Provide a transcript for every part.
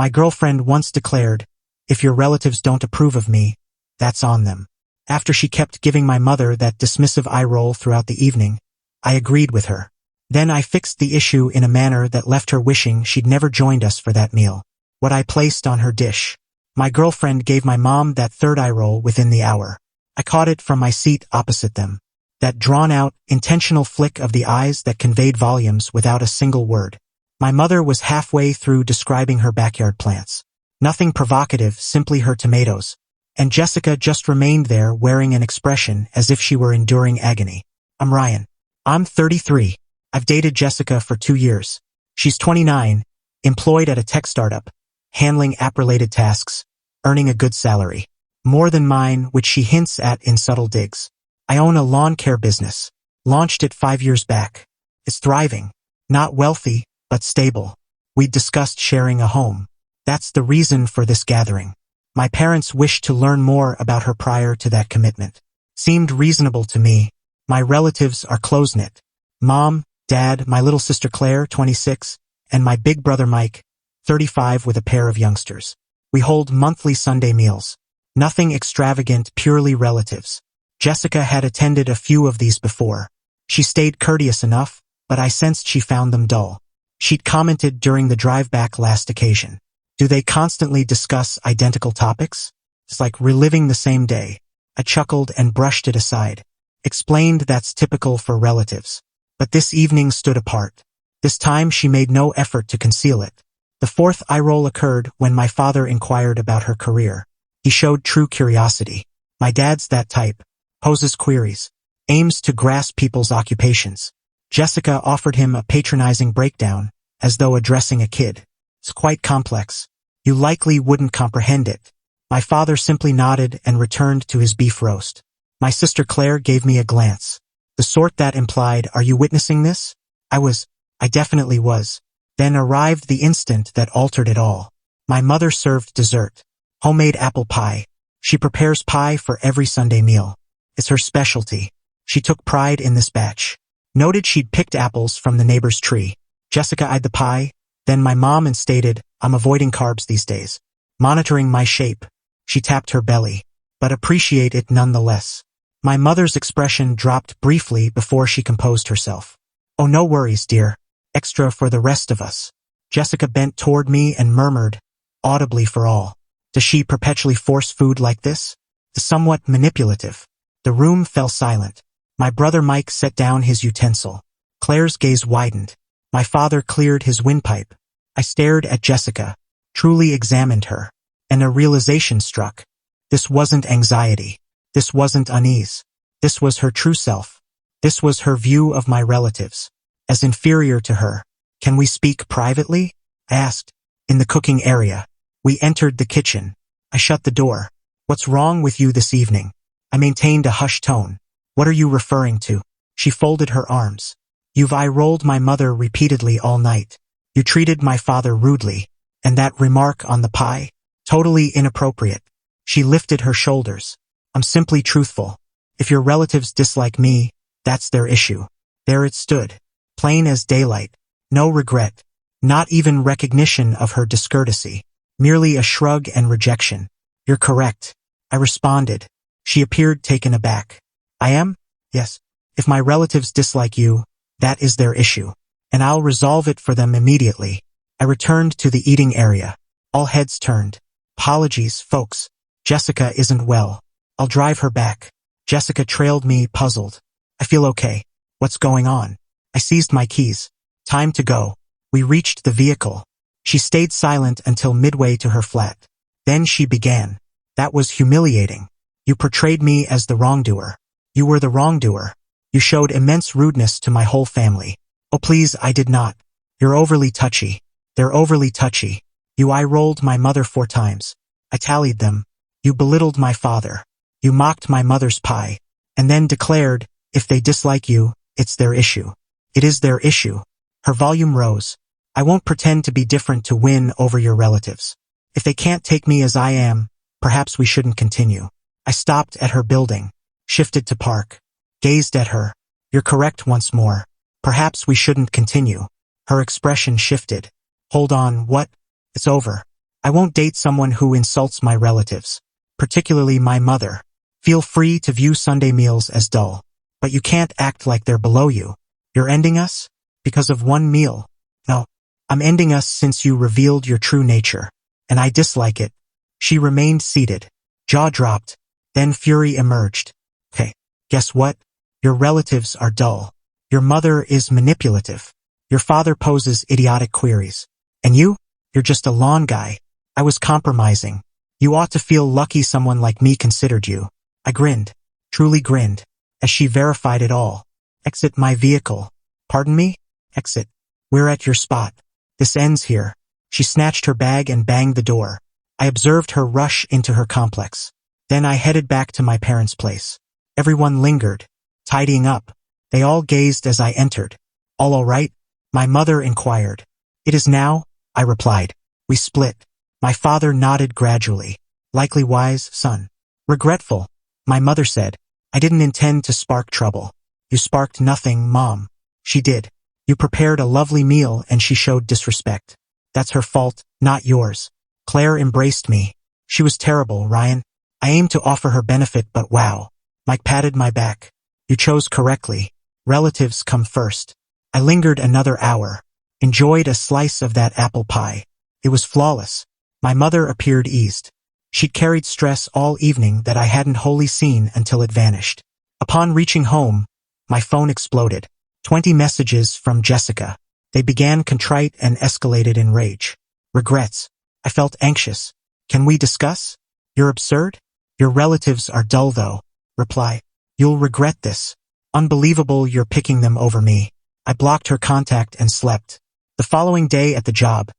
My girlfriend once declared, "If your relatives don't approve of me, that's on them." After she kept giving my mother that dismissive eye roll throughout the evening, I agreed with her. Then I fixed the issue in a manner that left her wishing she'd never joined us for that meal. What I placed on her dish. My girlfriend gave my mom that third eye roll within the hour. I caught it from my seat opposite them. That drawn-out, intentional flick of the eyes that conveyed volumes without a single word. My mother was halfway through describing her backyard plants. Nothing provocative, simply her tomatoes. And Jessica just remained there wearing an expression as if she were enduring agony. I'm Ryan. I'm 33. I've dated Jessica for 2 years. She's 29, employed at a tech startup, handling app-related tasks, earning a good salary. More than mine, which she hints at in subtle digs. I own a lawn care business. Launched it 5 years back. It's thriving. Not wealthy, but stable. We'd discussed sharing a home. That's the reason for this gathering. My parents wished to learn more about her prior to that commitment. Seemed reasonable to me. My relatives are close-knit. Mom, Dad, my little sister Claire, 26, and my big brother Mike, 35, with a pair of youngsters. We hold monthly Sunday meals. Nothing extravagant, purely relatives. Jessica had attended a few of these before. She stayed courteous enough, but I sensed she found them dull. She'd commented during the drive back last occasion. Do they constantly discuss identical topics? It's like reliving the same day. I chuckled and brushed it aside. Explained that's typical for relatives. But this evening stood apart. This time she made no effort to conceal it. The fourth eye roll occurred when my father inquired about her career. He showed true curiosity. My dad's that type. Poses queries. Aims to grasp people's occupations. Jessica offered him a patronizing breakdown, as though addressing a kid. It's quite complex. You likely wouldn't comprehend it. My father simply nodded and returned to his beef roast. My sister Claire gave me a glance. The sort that implied, "Are you witnessing this?" I definitely was. Then arrived the instant that altered it all. My mother served dessert. Homemade apple pie. She prepares pie for every Sunday meal. It's her specialty. She took pride in this batch. Noted she'd picked apples from the neighbor's tree. Jessica eyed the pie, then my mom, and stated, "I'm avoiding carbs these days." Monitoring my shape. She tapped her belly. But appreciate it nonetheless. My mother's expression dropped briefly before she composed herself. "Oh, no worries, dear. Extra for the rest of us." Jessica bent toward me and murmured, audibly for all, "Does she perpetually force food like this?" Somewhat manipulative. The room fell silent. My brother Mike set down his utensil. Claire's gaze widened. My father cleared his windpipe. I stared at Jessica, truly examined her, and a realization struck. This wasn't anxiety. This wasn't unease. This was her true self. This was her view of my relatives, as inferior to her. "Can we speak privately?" I asked. "In the cooking area." We entered the kitchen. I shut the door. "What's wrong with you this evening?" I maintained a hushed tone. "What are you referring to?" She folded her arms. "You've eye-rolled my mother repeatedly all night. You treated my father rudely. And that remark on the pie? Totally inappropriate." She lifted her shoulders. "I'm simply truthful. If your relatives dislike me, that's their issue." There it stood, plain as daylight. No regret. Not even recognition of her discourtesy. Merely a shrug and rejection. "You're correct," I responded. She appeared taken aback. "I am? Yes. If my relatives dislike you, that is their issue. And I'll resolve it for them immediately." I returned to the eating area. All heads turned. "Apologies, folks. Jessica isn't well. I'll drive her back." Jessica trailed me, puzzled. "I feel okay. What's going on?" I seized my keys. "Time to go." We reached the vehicle. She stayed silent until midway to her flat. Then she began. "That was humiliating. You portrayed me as the wrongdoer. You were the wrongdoer. You showed immense rudeness to my whole family." "Oh please, I did not. You're overly touchy. They're overly touchy. You eye-rolled my mother 4 times. I tallied them. You belittled my father. You mocked my mother's pie. And then declared, if they dislike you, it's their issue." "It is their issue." Her volume rose. "I won't pretend to be different to win over your relatives. If they can't take me as I am, perhaps we shouldn't continue." I stopped at her building, shifted to park, gazed at her. "You're correct once more. Perhaps we shouldn't continue." Her expression shifted. "Hold on, what?" "It's over. I won't date someone who insults my relatives, particularly my mother. Feel free to view Sunday meals as dull, but you can't act like they're below you. You're ending us? Because of one meal? No. I'm ending us since you revealed your true nature, and I dislike it. She remained seated, jaw dropped, then fury emerged. Okay, guess what? Your relatives are dull. Your mother is manipulative. Your father poses idiotic queries. And you? You're just a lawn guy. I was compromising. You ought to feel lucky someone like me considered you. I grinned, truly grinned, as she verified it all. Exit my vehicle. Pardon me? Exit. We're at your spot. This ends here. She snatched her bag and banged the door. I observed her rush into her complex. Then I headed back to my parents' place. Everyone lingered, tidying up. They all gazed as I entered. All right? My mother inquired. It is now, I replied. We split. My father nodded gradually. Likely wise, son. Regretful. My mother said, I didn't intend to spark trouble. You sparked nothing, Mom. She did. You prepared a lovely meal and she showed disrespect. That's her fault, not yours. Claire embraced me. She was terrible, Ryan. I aimed to offer her benefit, but wow. Mike patted my back. You chose correctly. Relatives come first. I lingered another hour. Enjoyed a slice of that apple pie. It was flawless. My mother appeared eased. She'd carried stress all evening that I hadn't wholly seen until it vanished. Upon reaching home, my phone exploded. 20 messages from Jessica. They began contrite and escalated in rage. Regrets. I felt anxious. Can we discuss? You're absurd? Your relatives are dull though. Reply. You'll regret this. Unbelievable you're picking them over me. I blocked her contact and slept. The following day at the job,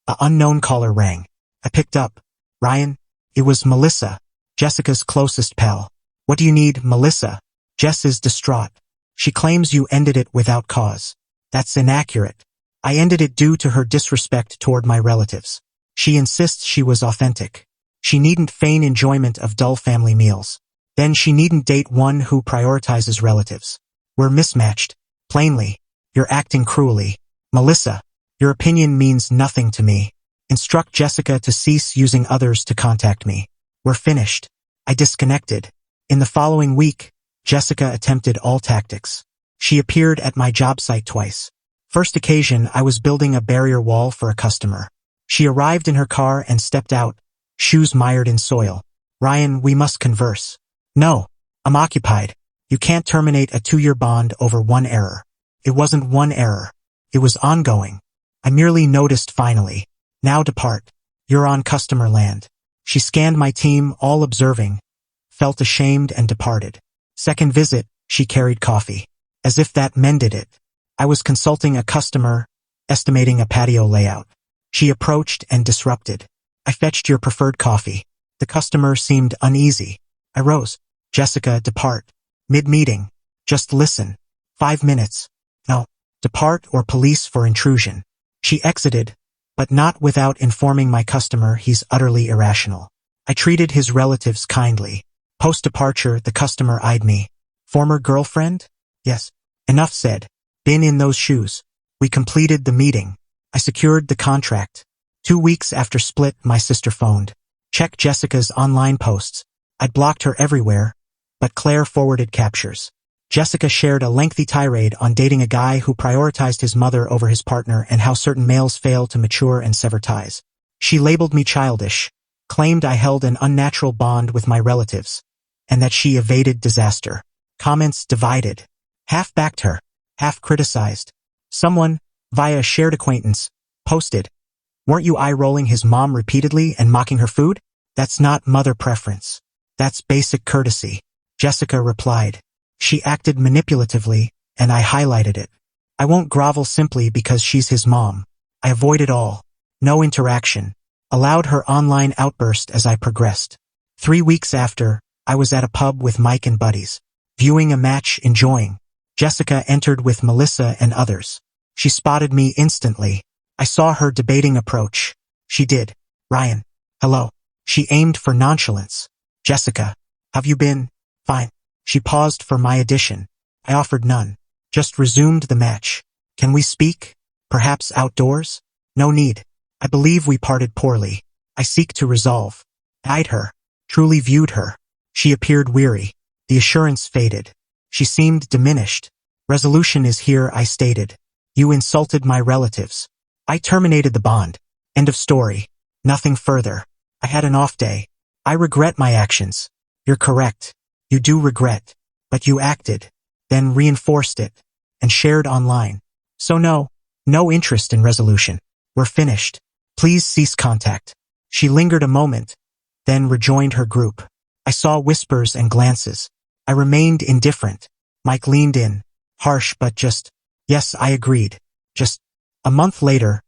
an unknown caller rang. I picked up. Ryan? It was Melissa, Jessica's closest pal. What do you need, Melissa? Jess is distraught. She claims you ended it without cause. That's inaccurate. I ended it due to her disrespect toward my relatives. She insists she was authentic. She needn't feign enjoyment of dull family meals. Then she needn't date one who prioritizes relatives. We're mismatched. Plainly, you're acting cruelly. Melissa, your opinion means nothing to me. Instruct Jessica to cease using others to contact me. We're finished. I disconnected. In the following week, Jessica attempted all tactics. She appeared at my job site twice. First occasion, I was building a barrier wall for a customer. She arrived in her car and stepped out, shoes mired in soil. Ryan, we must converse. No, I'm occupied. You can't terminate a 2-year bond over one error. It wasn't one error. It was ongoing. I merely noticed finally. Now depart. You're on customer land. She scanned my team, all observing, felt ashamed and departed. Second visit, she carried coffee. As if that mended it. I was consulting a customer, estimating a patio layout. She approached and disrupted. I fetched your preferred coffee. The customer seemed uneasy. I rose. Jessica, depart. Mid-meeting. Just listen. 5 minutes. No. Depart or police for intrusion. She exited, but not without informing my customer he's utterly irrational. I treated his relatives kindly. Post-departure, the customer eyed me. Former girlfriend? Yes. Enough said. Been in those shoes. We completed the meeting. I secured the contract. 2 weeks after split, my sister phoned. Check Jessica's online posts. I'd blocked her everywhere, but Claire forwarded captures. Jessica shared a lengthy tirade on dating a guy who prioritized his mother over his partner and how certain males fail to mature and sever ties. She labeled me childish, claimed I held an unnatural bond with my relatives, and that she evaded disaster. Comments divided. Half backed her, half criticized. Someone, via a shared acquaintance, posted, "Weren't you eye-rolling his mom repeatedly and mocking her food? That's not mother preference. That's basic courtesy." Jessica replied. She acted manipulatively, and I highlighted it. I won't grovel simply because she's his mom. I avoided all. No interaction. Allowed her online outburst as I progressed. 3 weeks after, I was at a pub with Mike and buddies. Viewing a match, enjoying. Jessica entered with Melissa and others. She spotted me instantly. I saw her debating approach. She did. Ryan. Hello. She aimed for nonchalance. Jessica. Have you been? Fine. She paused for my addition. I offered none. Just resumed the match. Can we speak? Perhaps outdoors? No need. I believe we parted poorly. I seek to resolve. Eyed her. Truly viewed her. She appeared weary. The assurance faded. She seemed diminished. Resolution is here, I stated. You insulted my relatives. I terminated the bond. End of story. Nothing further. I had an off day. I regret my actions. You're correct. You do regret. But you acted. Then reinforced it. And shared online. So no interest in resolution. We're finished. Please cease contact. She lingered a moment, then rejoined her group. I saw whispers and glances. I remained indifferent. Mike leaned in. Harsh but just, yes, I agreed. Just. A month later,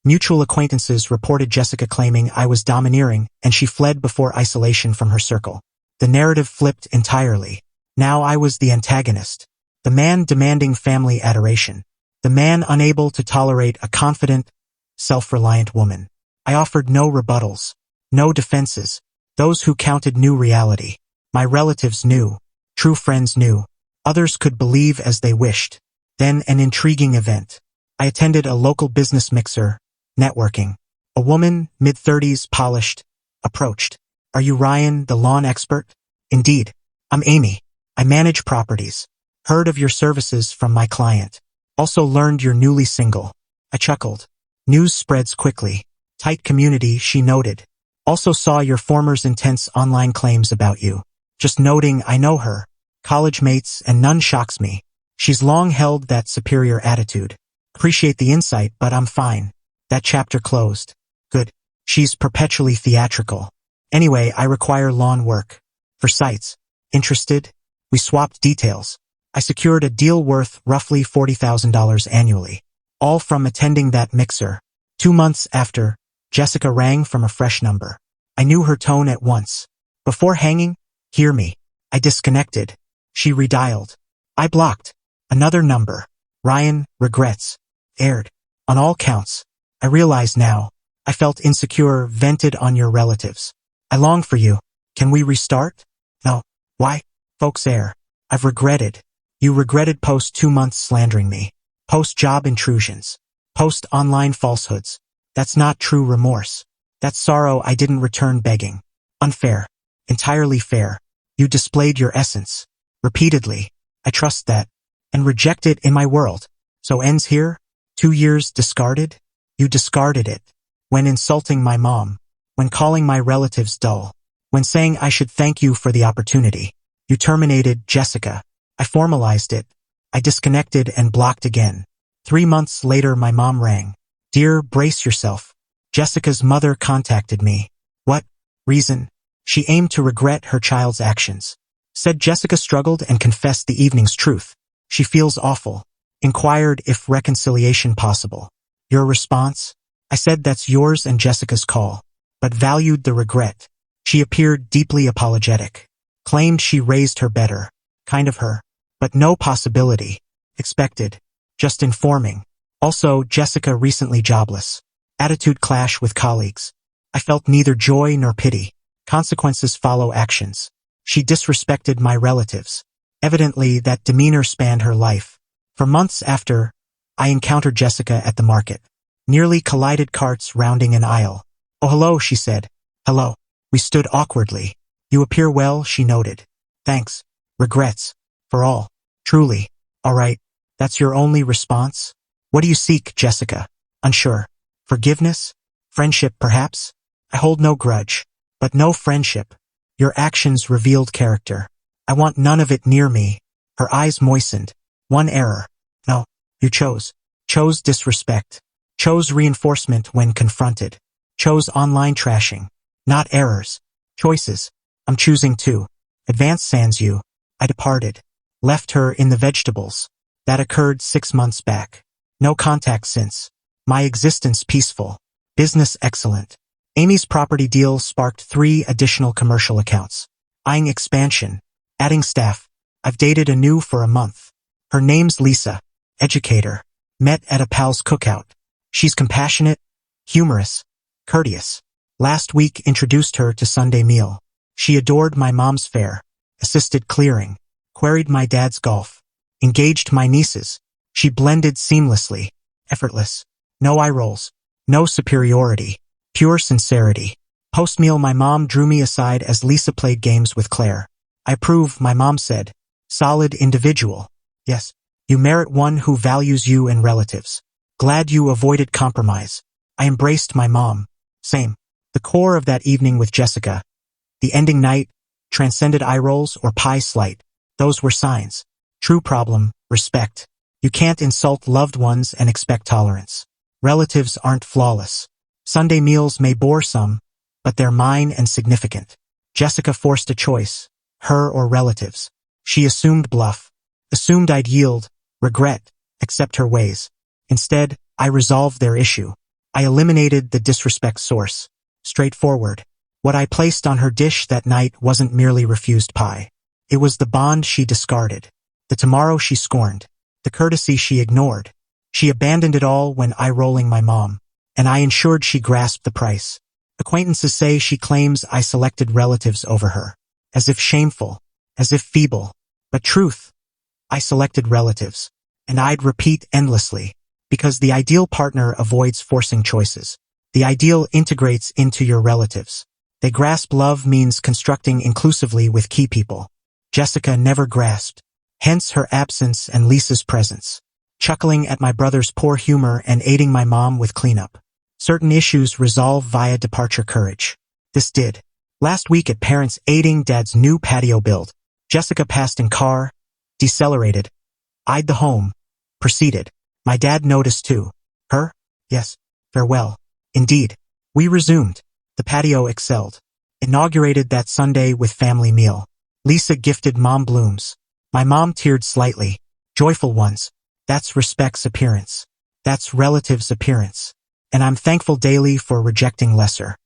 mutual acquaintances reported Jessica claiming I was domineering and she fled before isolation from her circle. The narrative flipped entirely. Now I was the antagonist. The man demanding family adoration. The man unable to tolerate a confident, self-reliant woman. I offered no rebuttals. No defenses. Those who counted knew reality. My relatives knew. True friends knew. Others could believe as they wished. Then an intriguing event. I attended a local business mixer, networking. A woman, mid-30s, polished, approached. Are you Ryan, the lawn expert? Indeed. I'm Amy. I manage properties. Heard of your services from my client. Also learned you're newly single. I chuckled. News spreads quickly. Tight community, she noted. Also saw your former's intense online claims about you. Just noting I know her. College mates and none shocks me. She's long held that superior attitude. Appreciate the insight, but I'm fine. That chapter closed. Good. She's perpetually theatrical. Anyway, I require lawn work. For sites. Interested? We swapped details. I secured a deal worth roughly $40,000 annually. All from attending that mixer. 2 months after, Jessica rang from a fresh number. I knew her tone at once. Before hanging, hear me. I disconnected. She redialed. I blocked. Another number. Ryan, regrets. Aired. On all counts. I realize now. I felt insecure, vented on your relatives. I long for you. Can we restart? No. Why? Folks air. I've regretted. You regretted post 2 months slandering me. Post job intrusions. Post online falsehoods. That's not true remorse. That's sorrow I didn't return begging. Unfair. Entirely fair. You displayed your essence. Repeatedly. I trust that. And reject it in my world. So ends here? 2 years discarded? You discarded it. When insulting my mom. When calling my relatives dull. When saying I should thank you for the opportunity. You terminated Jessica. I formalized it. I disconnected and blocked again. 3 months later my mom rang. Dear, brace yourself. Jessica's mother contacted me. What? Reason? She aimed to regret her child's actions. Said Jessica struggled and confessed the evening's truth. She feels awful. Inquired if reconciliation possible. Your response? I said that's yours and Jessica's call. But valued the regret. She appeared deeply apologetic. Claimed she raised her better. Kind of her. But no possibility. Expected. Just informing. Also, Jessica recently jobless. Attitude clash with colleagues. I felt neither joy nor pity. Consequences follow actions. She disrespected my relatives. Evidently, that demeanor spanned her life. For months after, I encountered Jessica at the market. Nearly collided carts rounding an aisle. Oh, hello, she said. Hello. We stood awkwardly. You appear well, she noted. Thanks. Regrets. For all. Truly. All right. That's your only response? What do you seek, Jessica? Unsure. Forgiveness? Friendship, perhaps? I hold no grudge. But no friendship. Your actions revealed character. I want none of it near me. Her eyes moistened. One error. No. You chose. Chose disrespect. Chose reinforcement when confronted. Chose online trashing. Not errors. Choices. I'm choosing too. Advance sans you. I departed. Left her in the vegetables. That occurred 6 months back. No contact since. My existence peaceful. Business excellent. Amy's property deal sparked 3 additional commercial accounts. Eyeing expansion. Adding staff. I've dated a new for a month. Her name's Lisa. Educator. Met at a pal's cookout. She's compassionate, humorous, courteous. Last week introduced her to Sunday meal. She adored my mom's fare. Assisted clearing. Queried my dad's golf. Engaged my nieces. She blended seamlessly. Effortless. No eye rolls. No superiority. Pure sincerity. Post-meal, my mom drew me aside as Lisa played games with Claire. I approve, my mom said. Solid individual. Yes. You merit one who values you and relatives. Glad you avoided compromise. I embraced my mom. Same. The core of that evening with Jessica. The ending night, transcended eye rolls or pie slight. Those were signs. True problem, respect. You can't insult loved ones and expect tolerance. Relatives aren't flawless. Sunday meals may bore some, but they're mine and significant. Jessica forced a choice, her or relatives. She assumed bluff. Assumed I'd yield, regret, accept her ways. Instead, I resolved their issue. I eliminated the disrespect source. Straightforward. What I placed on her dish that night wasn't merely refused pie. It was the bond she discarded. The tomorrow she scorned. The courtesy she ignored. She abandoned it all when eye-rolling my mom. And I ensured she grasped the price. Acquaintances say she claims I selected relatives over her. As if shameful. As if feeble. But truth. I selected relatives. And I'd repeat endlessly. Because the ideal partner avoids forcing choices. The ideal integrates into your relatives. They grasp love means constructing inclusively with key people. Jessica never grasped. Hence her absence and Lisa's presence. Chuckling at my brother's poor humor and aiding my mom with cleanup. Certain issues resolve via departure courage. This did. Last week at parents aiding dad's new patio build. Jessica passed in car, decelerated, eyed the home, proceeded. My dad noticed too. Her? Yes. Farewell. Indeed. We resumed. The patio excelled. Inaugurated that Sunday with family meal. Lisa gifted mom blooms. My mom teared slightly. Joyful ones. That's respect's appearance. That's relative's appearance. And I'm thankful daily for rejecting lesser.